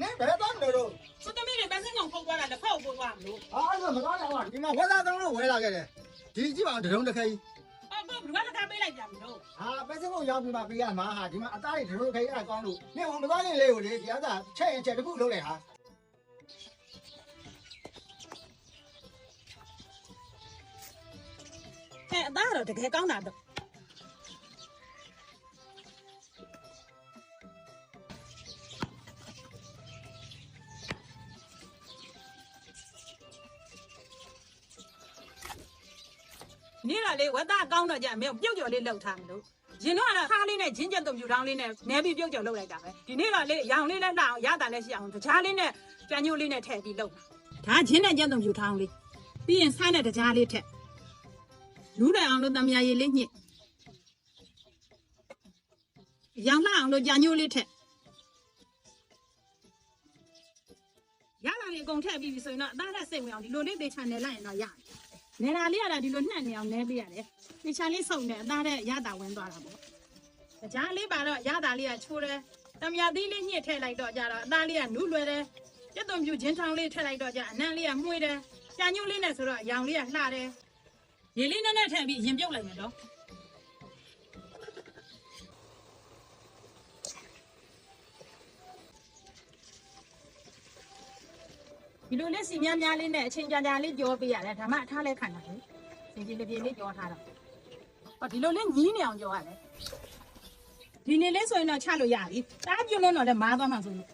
နေဘယ်တော့မလို့ သူသမီးတွေပဲစင်းကောင်ခုတ်သွားတာလက်ဖောက်ပို့သွားမလို့ အားရမကောင်းတော့ဒီမှာဝက်သားတော့ဝဲလာခဲ့တယ်ဒီကြည့်ပါဒရုံတစ်ခဲကြီး အော်ဘယ်ကတကားပေးလိုက်ကြမလို့ ဟာပဲစကုတ်ရောက်ပြီးမှပေးရမှာဟာဒီမှာအသားတွေဒရုံတစ်ခဲကြီးကကောင်းလို့နေဝင်မသွားရင်လေးကိုလေဒီအသားချက်ရင်ချက်တစ်ခုလုပ်လိုက်ဟာ အဲအသားတော့တကယ်ကောင်းတာတော့နေ့ကလေးဝက်သားကောင်းတော့ကြမင်းပြုတ်ကျော်လေးလှုပ်ထားမလို့ရင်တော့ခါလေးနဲ့ဂျင်းကျက်တုံပြူထောင်းလေးနဲ့နဲပြီးပြုတ်ကျော်လှုပ်လိုက်တာပဲဒီနေ့ကလေးရောင်လေးနဲ့လှအောင်ရတာလည်းရှိအောင်တခြားလေးနဲ့ကြံညိုးလေးနဲ့ထည့်ပြီးလှုပ်တာဒါဂျင်းနဲ့ကျက်တုံပြူထောင်းလေးပြီးရင်ဆိုင်းတဲ့တခြားလေးထည့်လူးတယ်အောင်လို့တမယာရည်လေးညှစ်ရောင်လှအောင်လို့ကြံညိုးလေးထည့်ရလာရင်အကုန်ထည့်ပြီးပြီဆိုရင်တော့အသားနဲ့စိတ်ဝင်အောင်ဒီလိုလေးသေချာနယ်လိုက်ရင်တော့ရတယ်နေတာလေးရတာဒီလိုနှံ့နေအောင်နဲပေးရတယ်သေချာလေးစုံတယ်အသားနဲ့ရတာဝင်သွားတာပေါ့ကြားလေးပါတော့ရတာလေးကချိုးတယ်တမယာသီးလေးညှစ်ထည့်လိုက်တော့ကြတော့အသားလေးကနုလွယ်တယ်ပြတ်သွန်ပြူချင်းထောင်းလေးထည့်လိုက်တော့ကြအနံ့လေးကမှုေးတယ်ကြံညိုးလေးနဲ့ဆိုတော့ရောင်လေးကလှတယ်ရေလေးနဲ့ထည့်ပြီးရင်ပြုတ်လိုက်မယ်တော့ဒီလိုလေးစီများများလေးနဲ့အချိန်ကြာကြာလေးကြောပေးရတယ်ဒါမှအထားလဲခံတာလေစီစီလေးပြေလေးကြောထားတော့ဟောဒီလိုလေးညီးနေအောင်ကြောရတယ်ဒီနေ့လေးဆိုရင်တော့ချလို့ရပြီတားပြုတ်လို့တော့လည်းမားသွားမှဆိုလို့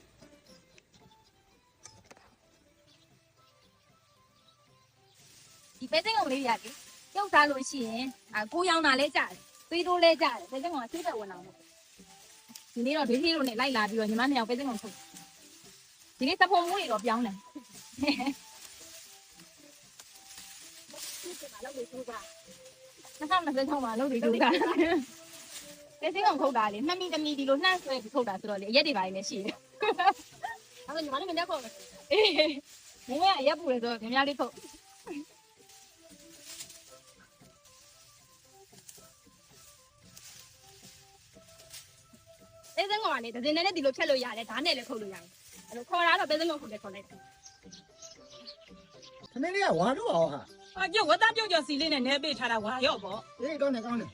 ဒီပဲစင်းကောင်လေးရတယ်ပြုတ်စားလို့ရှိရင်ကိုရောင်တာလဲကြတယ်သေးတိုးလဲကြတယ်ပဲစင်းကောင်ကသေးသက်ဝင်အောင်လို့ဒီနေ့တော့ဒေးသေးလို့နဲ့လိုက်လာပြီးတော့ညီမနှစ်ယောက်ပဲစင်းကောင်ထုတ်ဒီနေ့စပုံမိုးတွေတော့ပြောင်းတယ်2026မှာလုပ်တွေထုတ်တာပဲစင်းကောင်ထုတ်တာလေနှစ်မိတမီဒီလိုနှမ်းဆွဲပြီးထုတ်တာဆိုတော့လေအရက်တွေပါလေရှိတယ်အဲ့ဒါညီမလေးမတက်ခေါ်မယ်အေးမင်းကအရက်ပူလေဆိုတော့များလေးထုတ်ပဲစင်းကောင်ကလေဒဇင်နဲ့ဒီလိုဖြတ်လို့ရတယ်ဓာတ်နဲ့လည်းခုတ်လို့ရတယ်အဲ့လိုခေါ်တာတော့ပဲစင်းကောင်ခုတ်တယ်ခေါ်လိုက်တယ် ခမင်းလေးကဝါတော့အောင်ဟာ အကျုပ်ဝက်သားပြုတ်ကျော်စီလေးနဲ့နဲပေးထားတာဝါရော့ပေါ့ အေးကောင်းတယ်ကောင်းတယ်